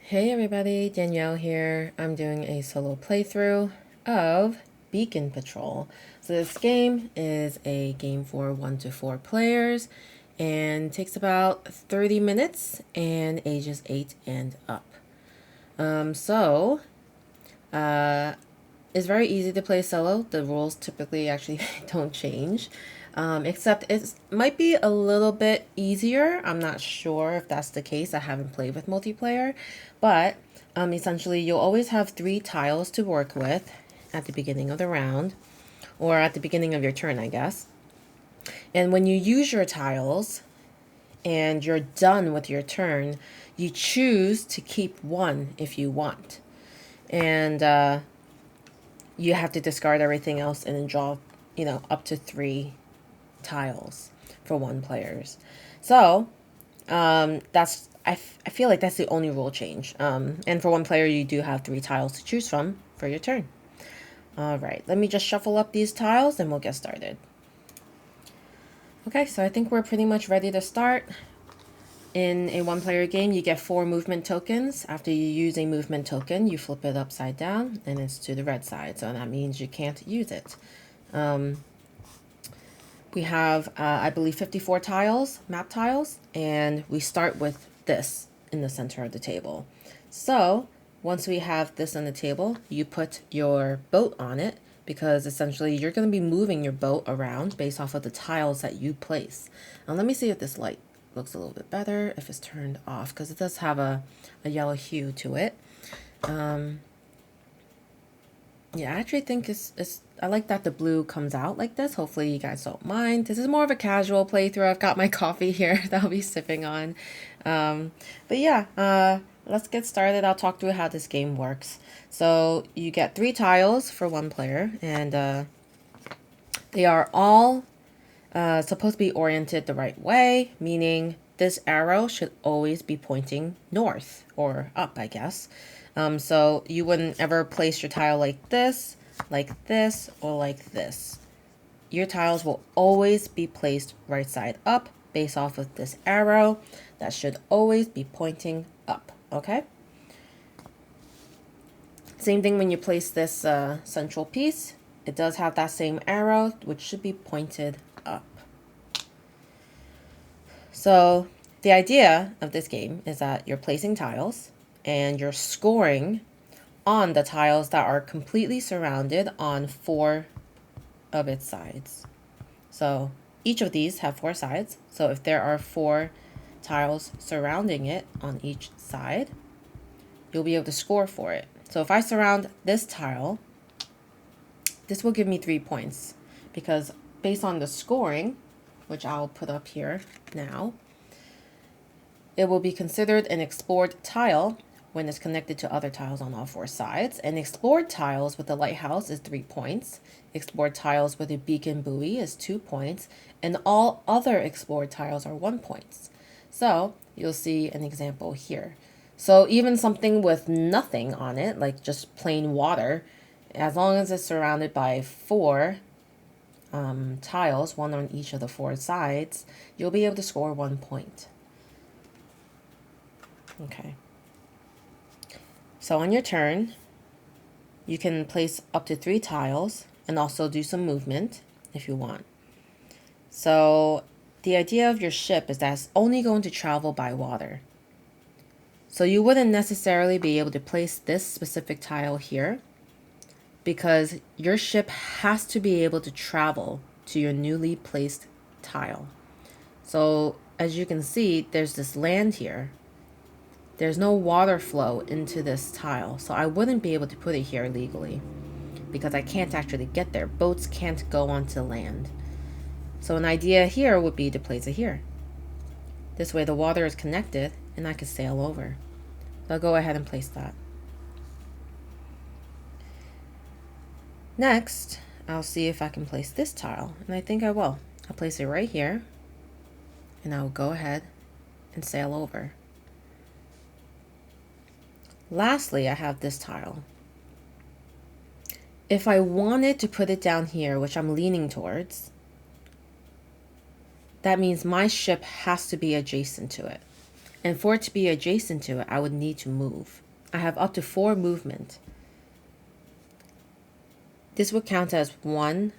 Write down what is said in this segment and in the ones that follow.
Hey everybody, Danielle here. I'm doing a solo playthrough of Beacon Patrol. So this game is a game for 1 to 4 players and takes about 30 minutes and ages 8 and up. It's very easy to play solo. The rules typically actually don't change. Except it might be a little bit easier. I'm not sure if that's the case. I haven't played with multiplayer. But essentially, you'll always have 3 tiles to work with at the beginning of the round. Or at the beginning of your turn, I guess. And when you use your tiles and you're done with your turn, you choose to keep 1 if you want. And you have to discard everything else and then draw, up to 3 tiles for 1 players. So that's I feel like that's the only rule change. And for 1 player, you do have 3 tiles to choose from for your turn. All right, let me just shuffle up these tiles and we'll get started. Okay, so I think we're pretty much ready to start. In a 1-player game, you get 4 movement tokens. After you use a movement token, you flip it upside down and it's to the red side. So that means you can't use it. We have, I believe, 54 tiles, map tiles, and we start with this in the center of the table. So once we have this on the table, you put your boat on it because essentially you're going to be moving your boat around based off of the tiles that you place. Now let me see if this light looks a little bit better if it's turned off because it does have a yellow hue to it. Yeah, I actually think I like that the blue comes out like this. Hopefully you guys don't mind. This is more of a casual playthrough. I've got my coffee here that I'll be sipping on. But yeah, let's get started. I'll talk through how this game works. So you get 3 tiles for 1 player, and they are all supposed to be oriented the right way, meaning this arrow should always be pointing north or up, I guess. So you wouldn't ever place your tile like this, or like this. Your tiles will always be placed right side up based off of this arrow. That should always be pointing up, okay? Same thing when you place this central piece. It does have that same arrow, which should be pointed up. So the idea of this game is that you're placing tiles and you're scoring on the tiles that are completely surrounded on 4 of its sides. So each of these have 4 sides. So if there are 4 tiles surrounding it on each side, you'll be able to score for it. So if I surround this tile, this will give me 3 points because based on the scoring, which I'll put up here now, it will be considered an explored tile when it's connected to other tiles on all 4 sides. And explored tiles with the lighthouse is 3 points. Explored tiles with a beacon buoy is 2 points. And all other explored tiles are 1 point. So you'll see an example here. So even something with nothing on it, like just plain water, as long as it's surrounded by 4 tiles, 1 on each of the 4 sides, you'll be able to score 1 point. Okay. So on your turn, you can place up to 3 tiles and also do some movement if you want. So the idea of your ship is that it's only going to travel by water. So you wouldn't necessarily be able to place this specific tile here because your ship has to be able to travel to your newly placed tile. So as you can see, there's this land here. There's no water flow into this tile, so I wouldn't be able to put it here legally because I can't actually get there. Boats can't go onto land. So an idea here would be to place it here. This way the water is connected and I can sail over. So I'll go ahead and place that. Next, I'll see if I can place this tile, and I think I will. I'll place it right here, and I'll go ahead and sail over. Lastly, I have this tile. If I wanted to put it down here, which I'm leaning towards, that means my ship has to be adjacent to it. And for it to be adjacent to it, I would need to move. I have up to 4 movement. This would count as 1,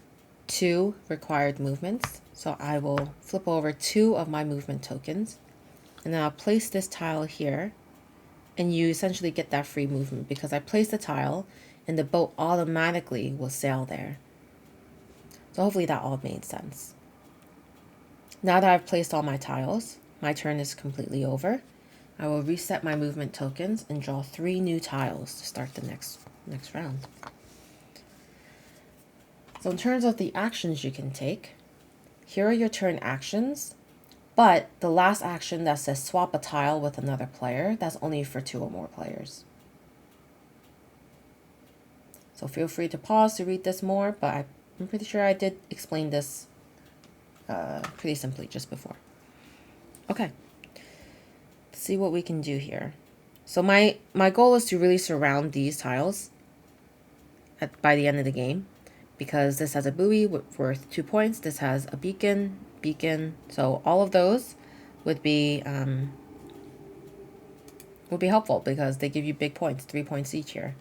2 required movements. So I will flip over 2 of my movement tokens. And then I'll place this tile here. And you essentially get that free movement because I place the tile and the boat automatically will sail there. So hopefully that all made sense. Now that I've placed all my tiles, my turn is completely over. I will reset my movement tokens and draw 3 new tiles to start the next round. So in terms of the actions you can take, here are your turn actions, but the last action that says swap a tile with another player, that's only for 2 or more players. So feel free to pause to read this more, but I'm pretty sure I did explain this pretty simply just before. Okay, let's see what we can do here. So my goal is to really surround these tiles by the end of the game, because this has a buoy worth 2 points. This has a beacon. So all of those would be helpful because they give you big points, 3 points each here.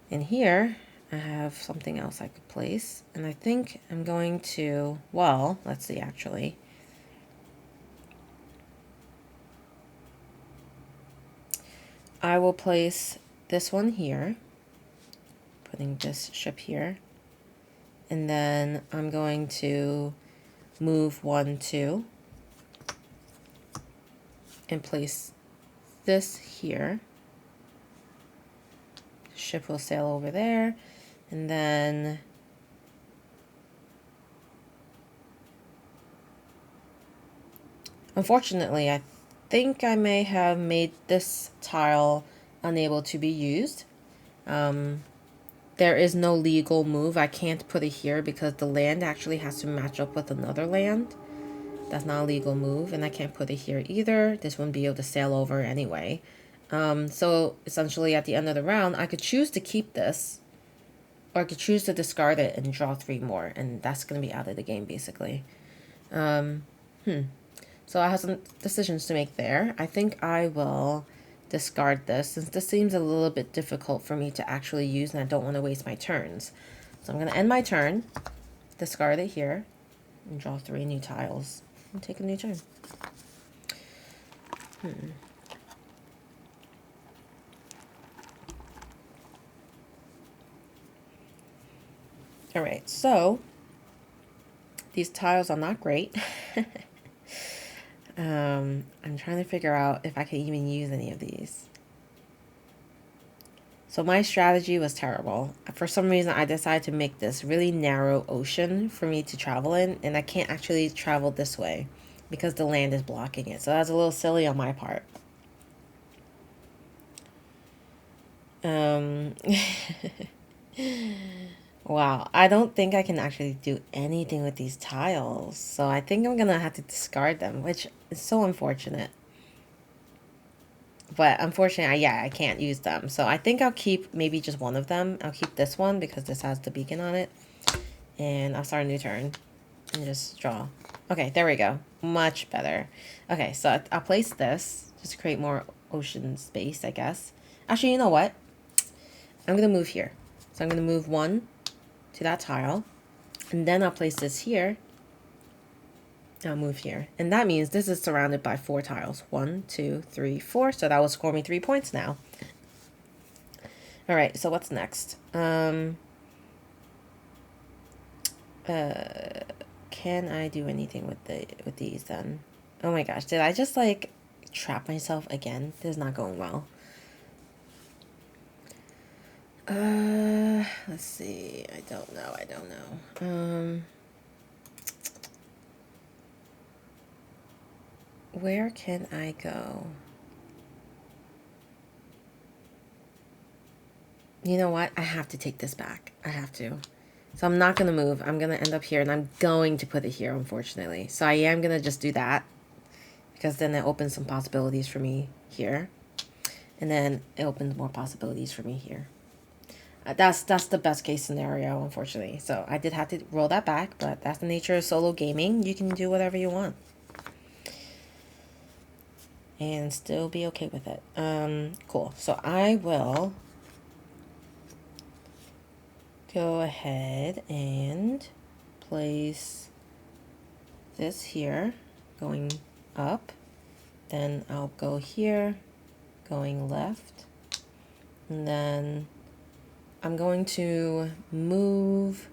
And here I have something else I could place, and I think I'm going to, well, let's see actually. I will place this one here, putting this ship here, and then I'm going to move 1, 2, and place this here. Ship will sail over there, and then unfortunately I think I may have made this tile unable to be used. There is no legal move. I can't put it here because the land actually has to match up with another land. That's not a legal move, and I can't put it here either. This wouldn't be able to sail over anyway. So essentially at the end of the round, I could choose to keep this, or I could choose to discard it and draw 3 more, and that's going to be out of the game basically. So I have some decisions to make there. I think I will discard this since this seems a little bit difficult for me to actually use and I don't want to waste my turns. So I'm going to end my turn, discard it here, and draw 3 new tiles and take a new turn. All right, so these tiles are not great. I'm trying to figure out if I can even use any of these. So my strategy was terrible. For some reason, I decided to make this really narrow ocean for me to travel in, and I can't actually travel this way because the land is blocking it. So that's a little silly on my part. Wow, I don't think I can actually do anything with these tiles. So I think I'm gonna have to discard them, which is so unfortunate. But unfortunately, I can't use them. So I think I'll keep maybe just one of them. I'll keep this one because this has the beacon on it. And I'll start a new turn and just draw. Okay, there we go. Much better. Okay, so I'll place this just to create more ocean space, I guess. Actually, you know what? I'm going to move here. So I'm going to move 1 to that tile. And then I'll place this here. I'll move here. And that means this is surrounded by 4 tiles. 1, 2, 3, 4. So that will score me 3 points now. All right, so what's next? Can I do anything with these then? Oh my gosh, did I just like trap myself again? This is not going well. Let's see. I don't know. Where can I go? You know what? I have to take this back. I have to. So I'm not going to move. I'm going to end up here, and I'm going to put it here, unfortunately. So I am going to just do that, because then it opens some possibilities for me here. And then it opens more possibilities for me here. That's the best case scenario, unfortunately. So I did have to roll that back, but that's the nature of solo gaming. You can do whatever you want. and still be okay with it. Cool. So I will go ahead and place this here, going up. Then I'll go here, going left. And then I'm going to move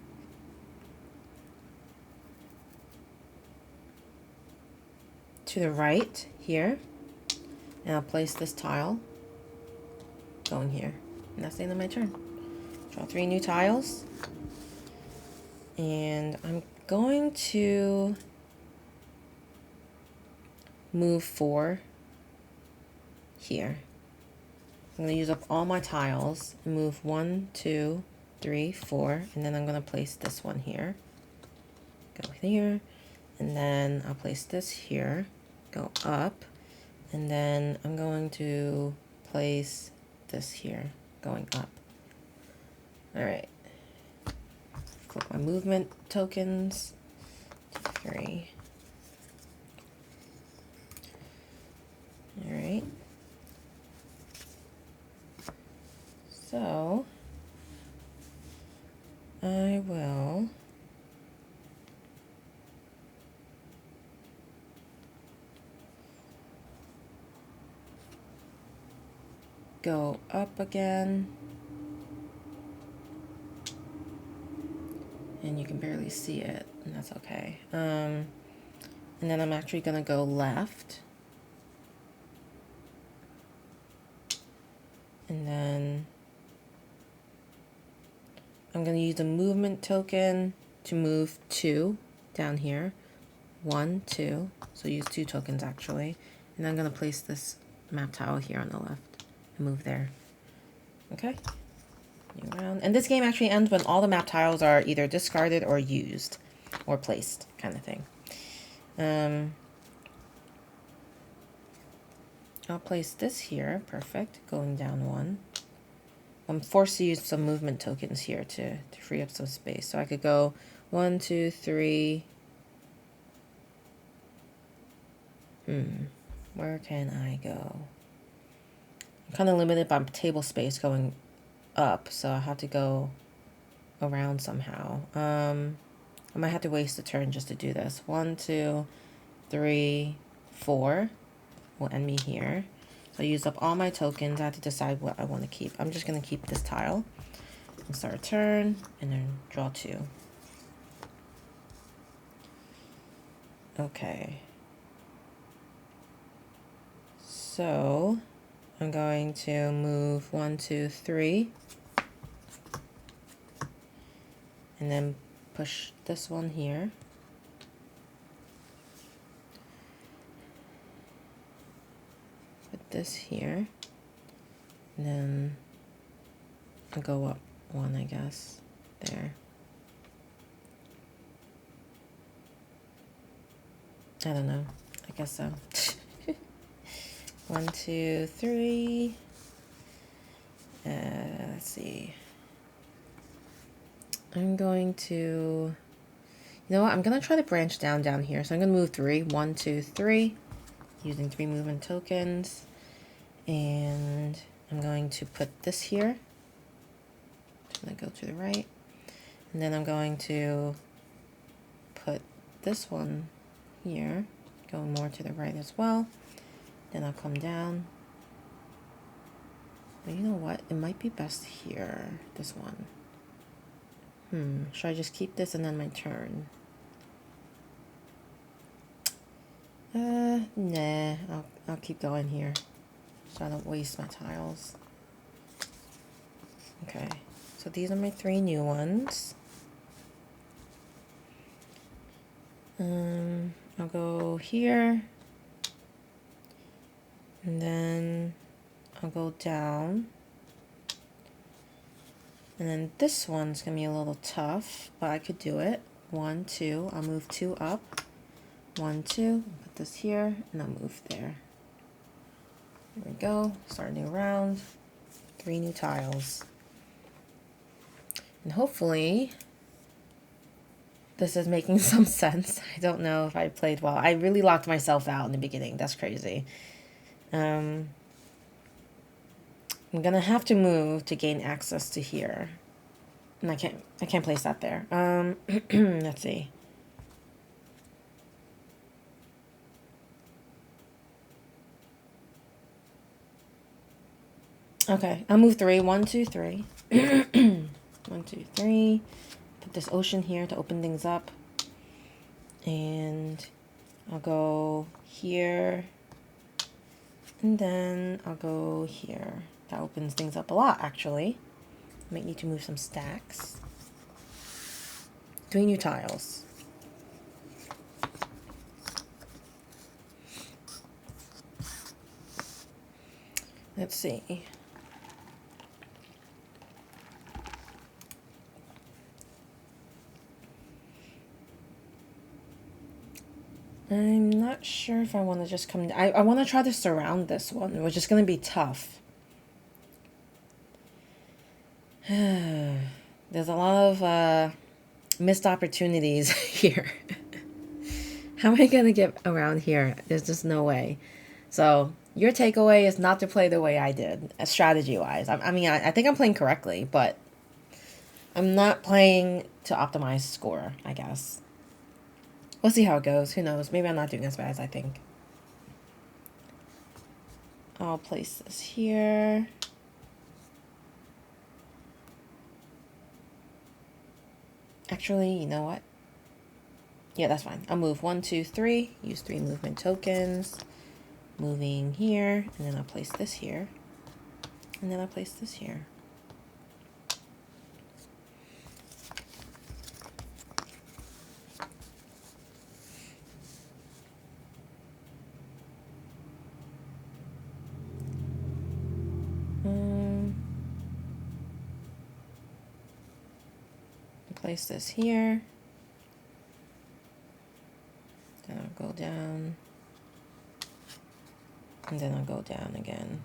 to the right here. And I'll place this tile going here. And that's the end of my turn. Draw 3 new tiles. And I'm going to move 4 here. I'm going to use up all my tiles and move 1, 2, 3, 4. And then I'm going to place this one here. Go here. And then I'll place this here. Go up. And then I'm going to place this here, going up. All right. Click my movement tokens. 3. All right. So I will go up again, and you can barely see it, and that's okay. And then I'm actually gonna go left, and then I'm gonna use a movement token to move 2 down here. 1, 2, so use 2 tokens actually, and I'm gonna place this map tile here on the left. Move there. Okay. New round. And this game actually ends when all the map tiles are either discarded or used or placed, kind of thing. I'll place this here. Perfect. Going down 1. I'm forced to use some movement tokens here to free up some space. So I could go 1, 2, 3. Where can I go? I'm kind of limited by table space going up, so I have to go around somehow. I might have to waste a turn just to do this. 1, 2, 3, 4 will end me here. So I use up all my tokens. I have to decide what I want to keep. I'm just going to keep this tile. And start a turn, and then draw 2. Okay. So I'm going to move 1, 2, 3, and then push this one here. Put this here, and then I'll go up 1, I guess, there. I don't know. I guess so. 1, 2, 3. Let's see. I'm going to, you know what? I'm going to try to branch down here. So I'm going to move 3. 1, 2, 3. Using 3 movement tokens. And I'm going to put this here. I'm going to go to the right. And then I'm going to put this one here. Going more to the right as well. Then I'll come down. But you know what? It might be best here. This one. Should I just keep this and then my turn? Nah. I'll keep going here. So I don't waste my tiles. Okay. So these are my 3 new ones. I'll go here. And then I'll go down. And then this one's going to be a little tough, but I could do it. 1, 2. I'll move 2 up. 1, 2. Put this here, and I'll move there. There we go. Start a new round. 3 new tiles. And hopefully this is making some sense. I don't know if I played well. I really locked myself out in the beginning. That's crazy. I'm gonna have to move to gain access to here. And I can't place that there. Let's see. Okay, I'll move 3. 1, 2, 3. 1, 2, 3. Put this ocean here to open things up. And I'll go here. And then I'll go here. That opens things up a lot, actually. Might need to move some stacks. 3 new tiles. Let's see. I'm not sure if I want to just come... I want to try to surround this one, which is going to be tough. There's a lot of missed opportunities here. How am I going to get around here? There's just no way. So your takeaway is not to play the way I did, strategy-wise. I mean, I think I'm playing correctly, but I'm not playing to optimize score, I guess. We'll see how it goes. Who knows? Maybe I'm not doing as bad as I think. I'll place this here. Actually, you know what? Yeah, that's fine. I'll move 1, 2, 3. Use 3 movement tokens. Moving here. And then I'll place this here. And then I'll place this here. Place this here. Then I'll go down. And then I'll go down again.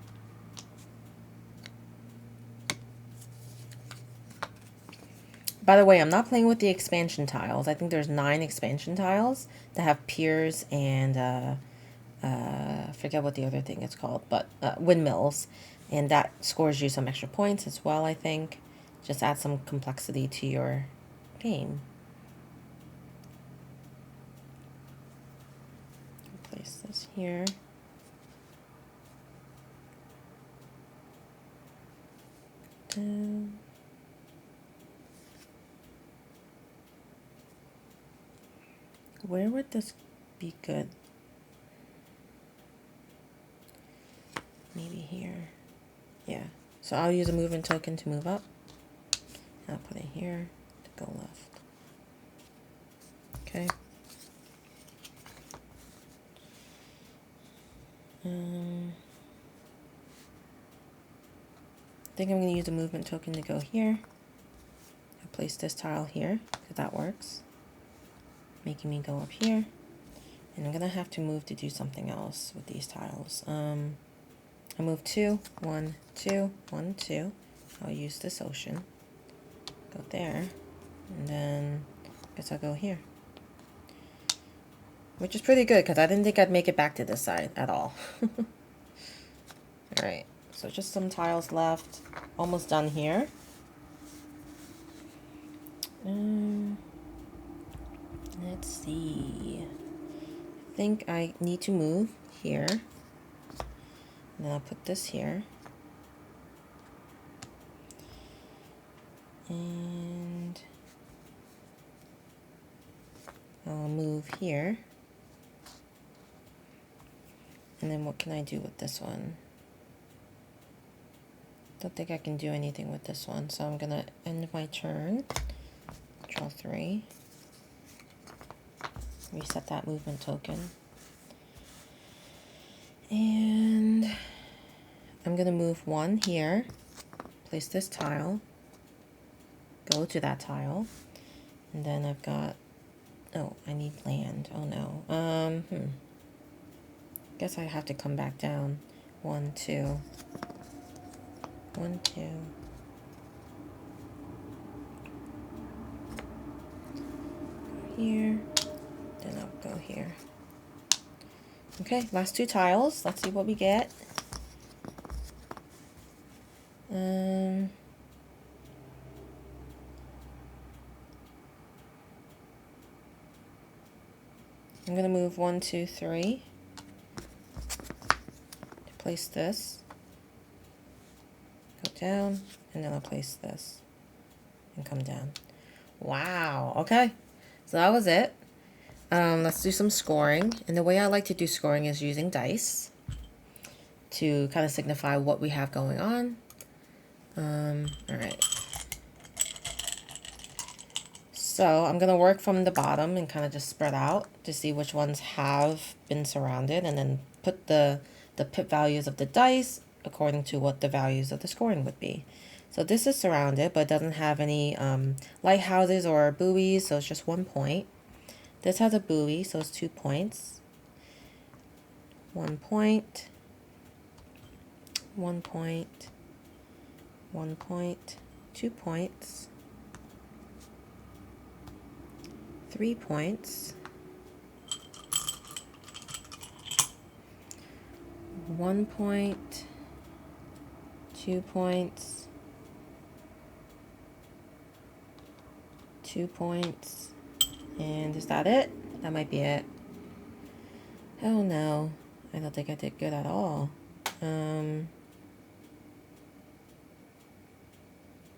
By the way, I'm not playing with the expansion tiles. I think there's 9 expansion tiles that have piers and I forget what the other thing is called, but windmills. And that scores you some extra points as well, I think. Just add some complexity to your game. Place this here. Where would this be good? Maybe here. Yeah. So I'll use a movement token to move up. I'll put it here to go left. Okay. I think I'm going to use a movement token to go here. I'll place this tile here, because that works. Making me go up here. And I'm going to have to move to do something else with these tiles. I move 2, 1, 2, 1, 2. I'll use this ocean. Go there. And then I guess I'll go here. Which is pretty good, because I didn't think I'd make it back to this side at all. Alright, so just some tiles left. Almost done here. Let's see. I think I need to move here. And then I'll put this here. And I'll move here. And then what can I do with this one? Don't think I can do anything with this one, so I'm gonna end my turn. Draw 3. Reset that movement token. And I'm gonna move 1 here. Place this tile. Go to that tile. And then I've got... Oh, I need land. Oh no. Guess I have to come back down. 1, 2. 1, 2. Go here. Then I'll go here. Okay, last 2 tiles. Let's see what we get. I'm gonna move 1, 2, 3 to place this. Go down, and then I'll place this and come down. Wow, okay. So that was it. Let's do some scoring. And the way I like to do scoring is using dice to kind of signify what we have going on. All right. So I'm going to work from the bottom and kind of just spread out to see which ones have been surrounded, and then put the pip values of the dice according to what the values of the scoring would be. So this is surrounded, but it doesn't have any lighthouses or buoys, so it's just 1 point. This has a buoy, so it's 2 points. 1 point. 1 point. 1 point. 2 points. 3 points. 1 point. 2 points. 2 points. And is that it? That might be it. Oh no, I don't think I did good at all.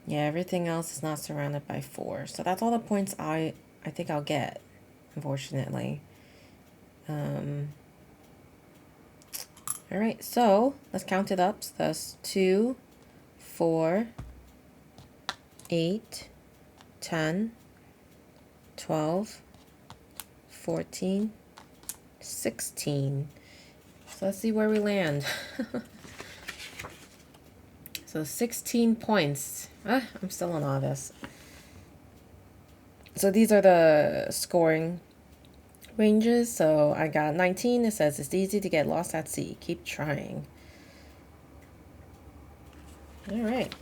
Yeah, everything else is not surrounded by 4. So that's all the points I think I'll get, unfortunately. All right, so let's count it up. So that's 2, 4, 8, 10, 12, 14, 16. So let's see where we land. So 16 points. I'm still an novice. So these are the scoring ranges. So I got 19. It says it's easy to get lost at sea. Keep trying. All right.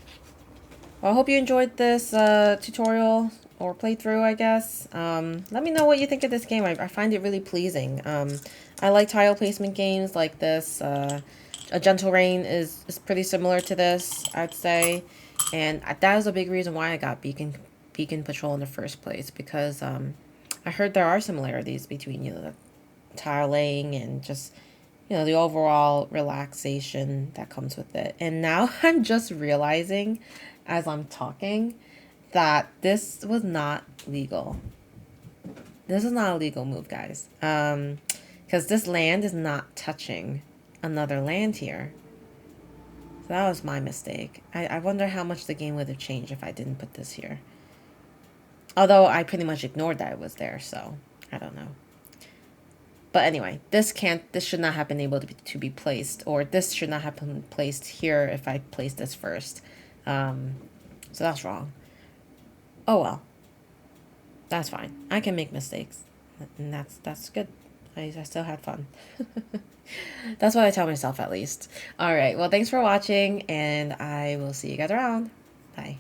Well, I hope you enjoyed this tutorial or playthrough, I guess. Let me know what you think of this game. I find it really pleasing. I like tile placement games like this. A Gentle Rain is pretty similar to this, I'd say. And that is a big reason why I got Beacon Patrol in the first place. Because I heard there are similarities between, the tile laying and just, the overall relaxation that comes with it. And now I'm just realizing as I'm talking that this was not legal. This is not a legal move, guys. Because this land is not touching another land here. So that was my mistake. I wonder how much the game would have changed if I didn't put this here. Although I pretty much ignored that it was there, so I don't know. But anyway, this should not have been able to be placed, or this should not have been placed here if I placed this first. So that's wrong. Oh well. That's fine. I can make mistakes. And that's good. I still had fun. That's what I tell myself, at least. Alright, well, thanks for watching, and I will see you guys around. Bye.